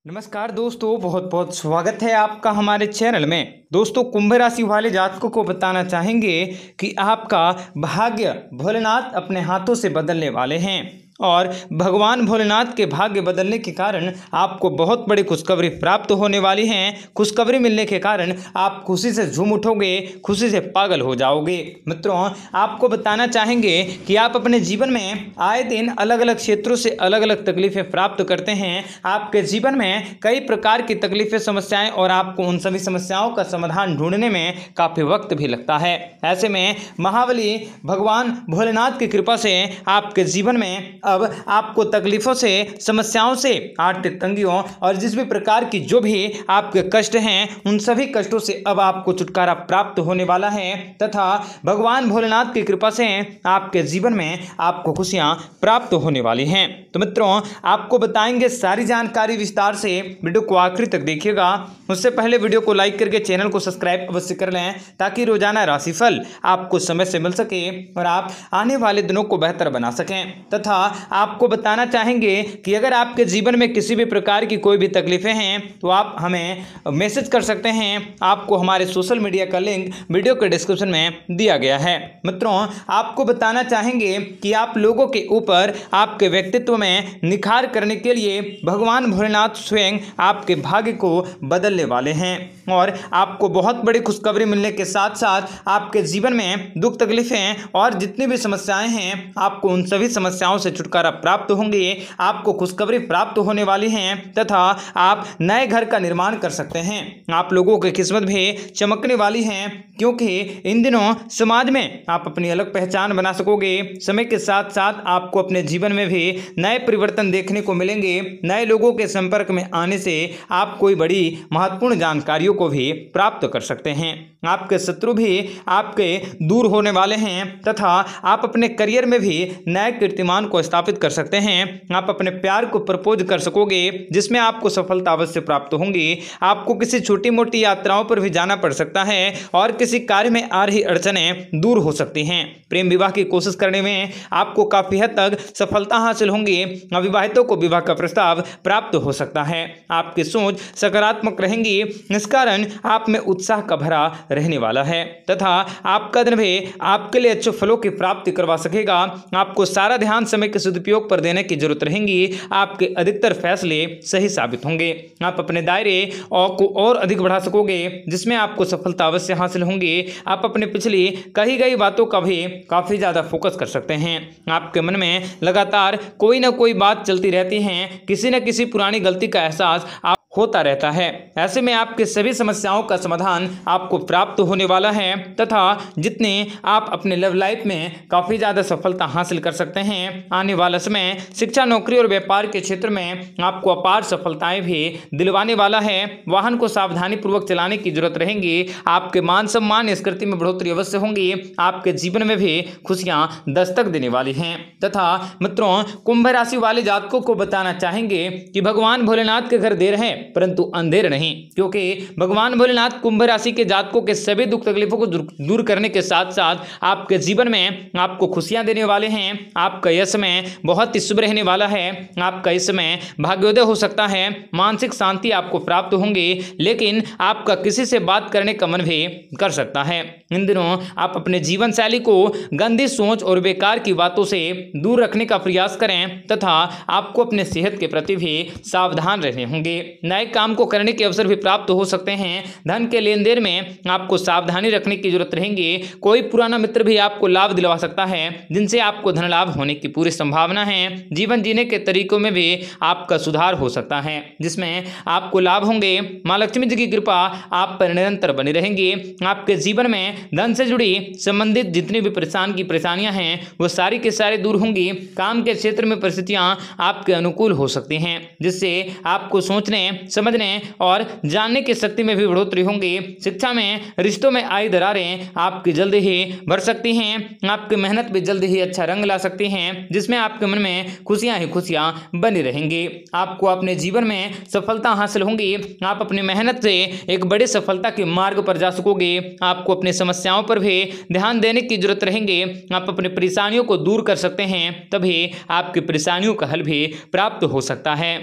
नमस्कार दोस्तों, बहुत बहुत स्वागत है आपका हमारे चैनल में। दोस्तों, कुंभ राशि वाले जातकों को बताना चाहेंगे कि आपका भाग्य भोलेनाथ अपने हाथों से बदलने वाले हैं और भगवान भोलेनाथ के भाग्य बदलने के कारण आपको बहुत बड़ी खुशखबरी प्राप्त होने वाली है। खुशखबरी मिलने के कारण आप खुशी से झूम उठोगे, खुशी से पागल हो जाओगे। मित्रों, आपको बताना चाहेंगे कि आप अपने जीवन में आए दिन अलग अलग क्षेत्रों से अलग अलग तकलीफें प्राप्त करते हैं। आपके जीवन में कई प्रकार की तकलीफें, समस्याएं और आपको उन सभी समस्याओं का समाधान ढूंढने में काफ़ी वक्त भी लगता है। ऐसे में महाबली भगवान भोलेनाथ की कृपा से आपके जीवन में अब आपको तकलीफों से, समस्याओं से, आर्थिक तंगियों और जिस भी प्रकार की जो भी आपके कष्ट हैं, उन सभी कष्टों से अब आपको छुटकारा प्राप्त होने वाला है तथा भगवान भोलेनाथ की कृपा से आपके जीवन में आपको खुशियां प्राप्त होने वाली हैं। तो मित्रों, आपको बताएंगे सारी जानकारी विस्तार से, वीडियो को आखिरी तक देखिएगा। उससे पहले वीडियो को लाइक करके चैनल को सब्सक्राइब अवश्य कर लें ताकि रोजाना राशिफल आपको समय से मिल सके और आप आने वाले दिनों को बेहतर बना सकें। तथा आपको बताना चाहेंगे कि अगर आपके जीवन में किसी भी प्रकार की कोई भी तकलीफें हैं तो आप हमें मैसेज कर सकते हैं। आपको हमारे सोशल मीडिया का लिंक वीडियो के डिस्क्रिप्शन में दिया गया है। मित्रों, आपको बताना चाहेंगे कि आप लोगों के ऊपर आपके व्यक्तित्व में निखार करने के लिए भगवान भोलेनाथ स्वयं आपके भाग्य को बदलने वाले हैं और आपको बहुत बड़ी खुशखबरी मिलने के साथ साथ आपके जीवन में दुख, तकलीफें और जितनी भी समस्याएं हैं, आपको उन सभी समस्याओं से छुटकारा प्राप्त होंगे। आपको खुशखबरी प्राप्त होने वाली हैं तथा आप नए घर का निर्माण कर सकते हैं। आप लोगों की किस्मत भी चमकने वाली है क्योंकि इन दिनों समाज में आप अपनी अलग पहचान बना सकोगे। समय के साथ साथ आपको अपने जीवन में भी नए परिवर्तन देखने को मिलेंगे। नए लोगों के संपर्क में आने से आप कोई बड़ी महत्वपूर्ण जानकारियों को भी प्राप्त कर सकते हैं। आपके शत्रु भी आपके दूर होने वाले हैं तथा आप अपने करियर में भी नए कीर्तिमान को स्थापित कर सकते हैं। आप अपने प्यार को प्रपोज कर सकोगे जिसमें आपको सफलता अवश्य प्राप्त होंगी। आपको किसी छोटी मोटी यात्राओं पर भी जाना पड़ सकता है और किसी कार्य में आ रही अड़चनें दूर हो सकती हैं। प्रेम विवाह की कोशिश करने में आपको काफी हद तक सफलता हासिल होंगी। अविवाहितों को विवाह का प्रस्ताव प्राप्त हो सकता है। आपकी सोच सकारात्मक रहेंगी, इस कारण आप में उत्साह का भरा रहने वाला है तथा आपका दिन भी आपके लिए अच्छे फलों की प्राप्ति करवा सकेगा। आपको सारा ध्यान समय के सदुपयोग पर देने की जरूरत रहेगी। आपके अधिकतर फैसले सही साबित होंगे। आप अपने दायरे को और अधिक बढ़ा सकोगे जिसमें आपको सफलता अवश्य हासिल होंगी। आप अपने पिछली कही गई बातों का भी काफी ज्यादा फोकस कर सकते हैं। आपके मन में लगातार कोई ना कोई बात चलती रहती है, किसी न किसी पुरानी गलती का एहसास होता रहता है। ऐसे में आपके सभी समस्याओं का समाधान आपको प्राप्त होने वाला है तथा जितने आप अपने लव लाइफ में काफ़ी ज़्यादा सफलता हासिल कर सकते हैं। आने वाला समय शिक्षा, नौकरी और व्यापार के क्षेत्र में आपको अपार सफलताएं भी दिलवाने वाला है। वाहन को सावधानी पूर्वक चलाने की जरूरत रहेगी। आपके मान सम्मान, स्कृति में बढ़ोतरी अवश्य होंगी। आपके जीवन में भी खुशियां दस्तक देने वाली हैं। तथा मित्रों, कुंभ राशि वाले जातकों को बताना चाहेंगे कि भगवान भोलेनाथ के घर देर है परंतु अंधेर नहीं, क्योंकि भगवान भोलेनाथ कुंभ राशि के जातकों के सभी दुख तकलीफों को दूर करने के साथ साथ आपके जीवन में आपको खुशियां देने वाले हैं। आपका यह समय बहुत ही शुभ रहने वाला है। आपका इस समय भाग्योदय हो सकता है, मानसिक शांति आपको प्राप्त होंगी, लेकिन आपका किसी से बात करने का मन भी कर सकता है। इन दिनों आप अपने जीवन शैली को गंदी सोच और बेकार की बातों से दूर रखने का प्रयास करें तथा आपको अपने सेहत के प्रति भी सावधान रहने होंगे। नए काम को करने के अवसर भी प्राप्त हो सकते हैं। धन के लेन देन में आपको सावधानी रखने की जरूरत रहेगी। कोई पुराना मित्र भी आपको लाभ दिलवा सकता है जिनसे आपको धन लाभ होने की पूरी संभावना है। जीवन जीने के तरीकों में भी आपका सुधार हो सकता है जिसमें आपको लाभ होंगे। मां लक्ष्मी जी की कृपा आप पर निरंतर बनी रहेंगी। आपके जीवन में धन से जुड़ी संबंधित जितनी भी परेशानियां हैं वो सारी के सारी दूर होंगी। काम के क्षेत्र में परिस्थितियां आपके अनुकूल हो सकती हैं जिससे आपको सोचने, समझने और जानने की शक्ति में भी बढ़ोतरी होंगी। शिक्षा में, रिश्तों में आई दरारें आपकी जल्दी ही भर सकती हैं। आपकी मेहनत भी जल्दी ही अच्छा रंग ला सकती हैं जिसमें आपके मन में खुशियां ही खुशियां बनी रहेंगी। आपको अपने जीवन में सफलता हासिल होंगी। आप अपनी मेहनत से एक बड़ी सफलता के मार्ग पर जा सकोगे। आपको अपनी समस्याओं पर भी ध्यान देने की जरूरत रहेंगे। आप अपनी परेशानियों को दूर कर सकते हैं, तभी आपकी परेशानियों का हल भी प्राप्त हो सकता है।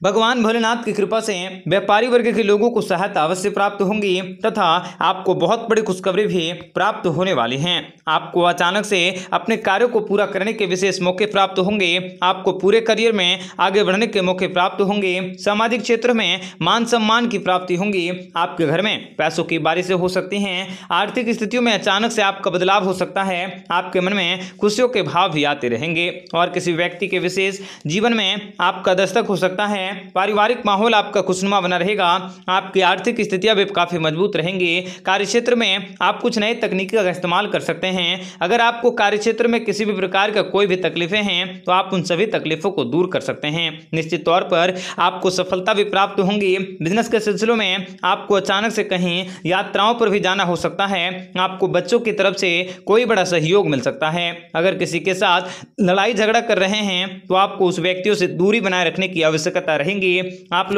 भगवान भोलेनाथ की कृपा से व्यापारी वर्ग के लोगों को सहायता अवश्य प्राप्त होंगी तथा आपको बहुत बड़ी खुशखबरी भी प्राप्त होने वाली है। आपको अचानक से अपने कार्यों को पूरा करने के विशेष मौके प्राप्त होंगे। आपको पूरे करियर में आगे बढ़ने के मौके प्राप्त होंगे। सामाजिक क्षेत्र में मान सम्मान की प्राप्ति होंगी। आपके घर में पैसों की बारिशें हो सकती हैं। आर्थिक स्थितियों में अचानक से आपका बदलाव हो सकता है। आपके मन में खुशियों के भाव भी आते रहेंगे और किसी व्यक्ति के विशेष जीवन में आपका दस्तक हो सकता है। पारिवारिक माहौल आपका खुशनुमा बना रहेगा। आपकी आर्थिक स्थितियां भी काफी मजबूत रहेंगी। कार्यक्षेत्र में आप कुछ नए तकनीकी का इस्तेमाल कर सकते हैं। अगर आपको कार्यक्षेत्र में किसी भी प्रकार का कोई भी तकलीफें हैं तो आप उन सभी तकलीफों को दूर कर सकते हैं। निश्चित तौर पर आपको सफलता भी प्राप्त होंगी। बिजनेस के सिलसिलों में आपको अचानक से कहीं यात्राओं पर भी जाना हो सकता है। आपको बच्चों की तरफ से कोई बड़ा सहयोग मिल सकता है। अगर किसी के साथ लड़ाई झगड़ा कर रहे हैं तो आपको उस व्यक्तियों से दूरी बनाए रखने की आवश्यकता रहेगी। आप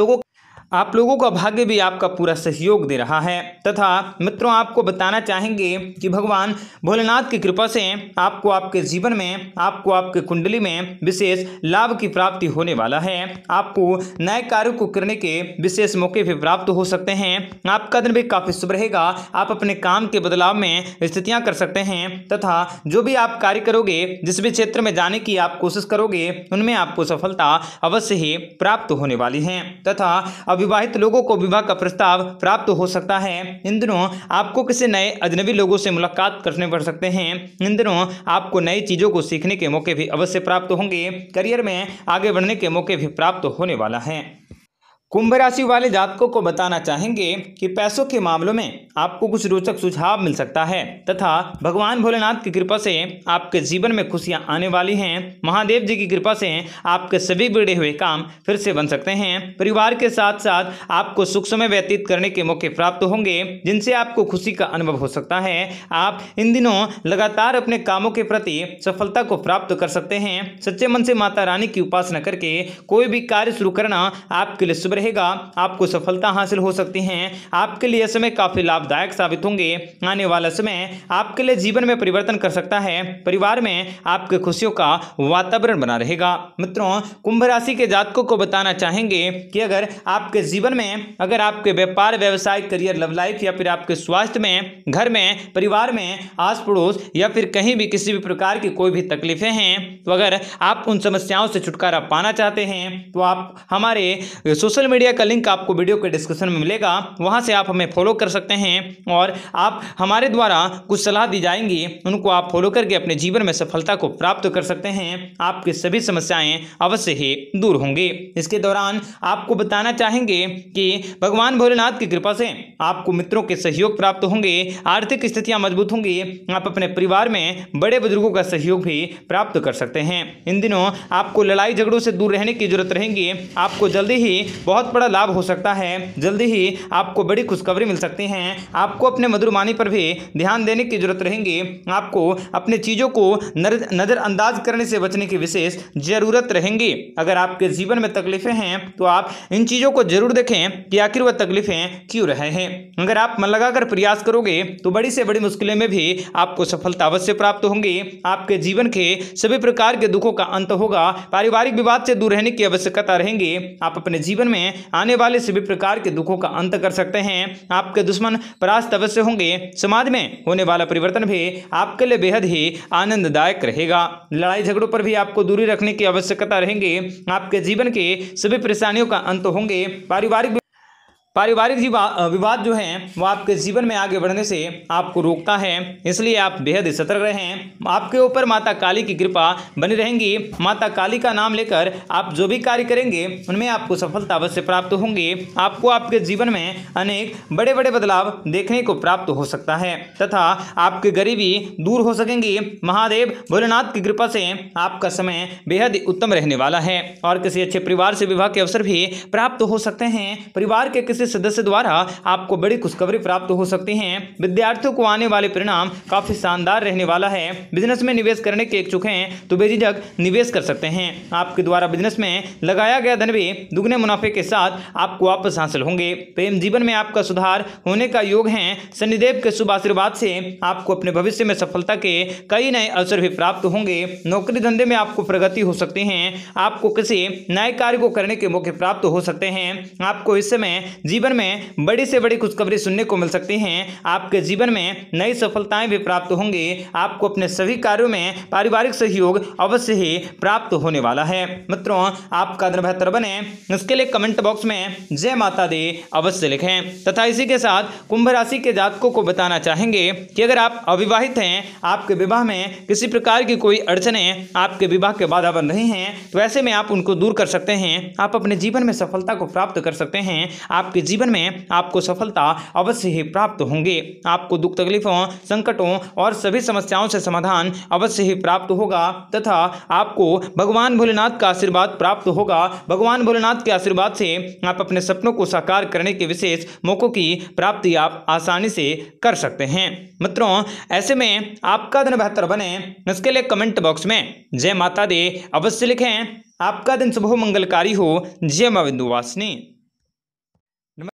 लोगों का भाग्य भी आपका पूरा सहयोग दे रहा है तथा मित्रों आपको बताना चाहेंगे कि भगवान भोलेनाथ की कृपा से आपको आपके जीवन में आपको आपके कुंडली में विशेष लाभ की प्राप्ति होने वाला है। आपको नए कार्यों को करने के विशेष मौके भी प्राप्त हो सकते हैं। आपका दिन भी काफी शुभ रहेगा। आप अपने काम के बदलाव में स्थितियां कर सकते हैं तथा जो भी आप कार्य करोगे, जिस भी क्षेत्र में जाने की आप कोशिश करोगे, उनमें आपको सफलता अवश्य ही प्राप्त होने वाली है तथा अविवाहित लोगों को विवाह का प्रस्ताव प्राप्त हो सकता है। इन दिनों आपको किसी नए अजनबी लोगों से मुलाकात करने पड़ सकते हैं। इन दिनों आपको नई चीजों को सीखने के मौके भी अवश्य प्राप्त होंगे। करियर में आगे बढ़ने के मौके भी प्राप्त होने वाला है। कुंभ राशि वाले जातकों को बताना चाहेंगे कि पैसों के मामलों में आपको कुछ रोचक सुझाव मिल सकता है तथा भगवान भोलेनाथ की कृपा से आपके जीवन में खुशियां आने वाली हैं। महादेव जी की कृपा से आपके सभी बिगड़े हुए काम फिर से बन सकते हैं। परिवार के साथ साथ आपको सुख समय व्यतीत करने के मौके प्राप्त होंगे जिनसे आपको खुशी का अनुभव हो सकता है। आप इन दिनों लगातार अपने कामों के प्रति सफलता को प्राप्त कर सकते हैं। सच्चे मन से माता रानी की उपासना करके कोई भी कार्य शुरू करना आपके लिए शुभ रहेगा। आपको सफलता हासिल हो सकती है। आपके लिए समय काफी लाभदायक साबित होंगे। आने वाला समय आपके लिए जीवन में परिवर्तन कर सकता है। परिवार में आपके खुशियों का वातावरण बना रहेगा। मित्रों कुंभ राशि के जातकों को बताना चाहेंगे कि अगर आपके जीवन में अगर आपके व्यापार व्यवसाय करियर लव लाइफ या फिर आपके स्वास्थ्य में घर में परिवार में आस पड़ोस या फिर कहीं भी किसी भी प्रकार की कोई भी तकलीफें हैं तो अगर आप उन समस्याओं से छुटकारा पाना चाहते हैं तो आप हमारे सोशल मीडिया का लिंक आपको वीडियो के डिस्क्रिप्शन में मिलेगा। वहां से आप हमें फॉलो कर सकते हैं और आप हमारे द्वारा कुछ सलाह दी जाएंगी, उनको आप फॉलो करके अपने जीवन में सफलता को प्राप्त कर सकते हैं। आपकी सभी समस्याएं अवश्य ही दूर होंगी। इसके दौरान आपको बताना चाहेंगे कि भगवान भोलेनाथ की कृपा से आपको मित्रों के सहयोग प्राप्त होंगे। आर्थिक स्थितियां मजबूत होंगी। आप अपने परिवार में बड़े बुजुर्गों का सहयोग भी प्राप्त कर सकते हैं। इन दिनों आपको लड़ाई झगड़ों से दूर रहने की जरूरत रहेगी। आपको जल्दी ही बहुत बड़ा लाभ हो सकता है। जल्दी ही आपको बड़ी खुशखबरी मिल सकती है। आपको अपने मधुरवाणी पर भी ध्यान देने की जरूरत रहेगी। आपको अपने चीजों को नजरअंदाज करने से बचने की विशेष जरूरत रहेगी। अगर आपके जीवन में तकलीफें हैं तो आप इन चीजों को जरूर देखें कि आखिर वह तकलीफें क्यों रहे हैं। अगर आप मन लगाकर प्रयास करोगे तो बड़ी से बड़ी मुश्किलें में भी आपको सफलता अवश्य प्राप्त होंगी। आपके जीवन के सभी प्रकार के दुखों का अंत होगा। पारिवारिक विवाद से दूर रहने की आवश्यकता रहेगी। आप अपने जीवन में आने वाले सभी प्रकार के दुखों का अंत कर सकते हैं। आपके दुश्मन परास्त अवश्य होंगे। समाज में होने वाला परिवर्तन भी आपके लिए बेहद ही आनंददायक रहेगा। लड़ाई झगड़ों पर भी आपको दूरी रखने की आवश्यकता रहेगी। आपके जीवन के सभी परेशानियों का अंत होंगे। पारिवारिक विवाद जो है वो आपके जीवन में आगे बढ़ने से आपको रोकता है, इसलिए आप बेहद सतर्क रहें। आपके ऊपर माता काली की कृपा बनी रहेंगी। माता काली का नाम लेकर आप जो भी कार्य करेंगे उनमें आपको सफलता अवश्य प्राप्त होंगी। आपको आपके जीवन में अनेक बड़े बड़े बदलाव देखने को प्राप्त हो सकता है तथा आपकी गरीबी दूर हो सकेंगी। महादेव भोलेनाथ की कृपा से आपका समय बेहद उत्तम रहने वाला है और किसी अच्छे परिवार से विवाह के अवसर भी प्राप्त हो सकते हैं। परिवार के किसी से सदस्य द्वारा आपको बड़ी खुशखबरी प्राप्त हो सकती है। विद्यार्थियों को आने वाले परिणाम काफी शानदार रहने वाला है। बिजनेस में निवेश करने के इच्छुक हैं तो बेझिझक निवेश कर सकते हैं। आपके द्वारा बिजनेस में लगाया गया धन भी दुगने मुनाफे के साथ आपको वापस हासिल होंगे। प्रेम जीवन में आपका सुधार होने का योग है। शनिदेव के शुभ आशीर्वाद से आपको अपने भविष्य में सफलता के कई नए अवसर भी प्राप्त होंगे। नौकरी धंधे में आपको प्रगति हो सकती है। आपको किसी नए कार्य को करने के मौके प्राप्त हो सकते हैं। आपको इस समय जीवन में बड़ी से बड़ी खुशखबरी सुनने को मिल सकती है। आपके जीवन में नई सफलताएं भी प्राप्त होंगी। आपको अपने सभी कार्यों में पारिवारिक सहयोग अवश्य ही प्राप्त होने वाला है। मित्रों, आपका दिन बेहतर बने इसके लिए कमेंट बॉक्स में जय माता दी अवश्य लिखें तथा इसी के साथ कुंभ राशि के जातकों को बताना चाहेंगे कि अगर आप अविवाहित हैं, आपके विवाह में किसी प्रकार की कोई अड़चनें आपके विवाह के बाधा बन रही हैं, तो ऐसे में आप उनको दूर कर सकते हैं। आप अपने जीवन में सफलता को प्राप्त कर सकते हैं। आपके जीवन में आपको सफलता अवश्य ही प्राप्त होंगे। आपको दुख तकलीफों, संकटों और सभी समस्याओं से समाधान अवश्य ही प्राप्त होगा तथा आपको भगवान भोलेनाथ का आशीर्वाद प्राप्त होगा। भगवान भोलेनाथ के आशीर्वाद से आप अपने सपनों को साकार करने के विशेष मौकों की प्राप्ति आप आसानी से कर सकते हैं। मित्रों, ऐसे में आपका दिन बेहतर बने इसके लिए कमेंट बॉक्स में जय माता दी अवश्य लिखें। आपका दिन शुभ मंगलकारी हो। जय मां विंध्यवासिनी।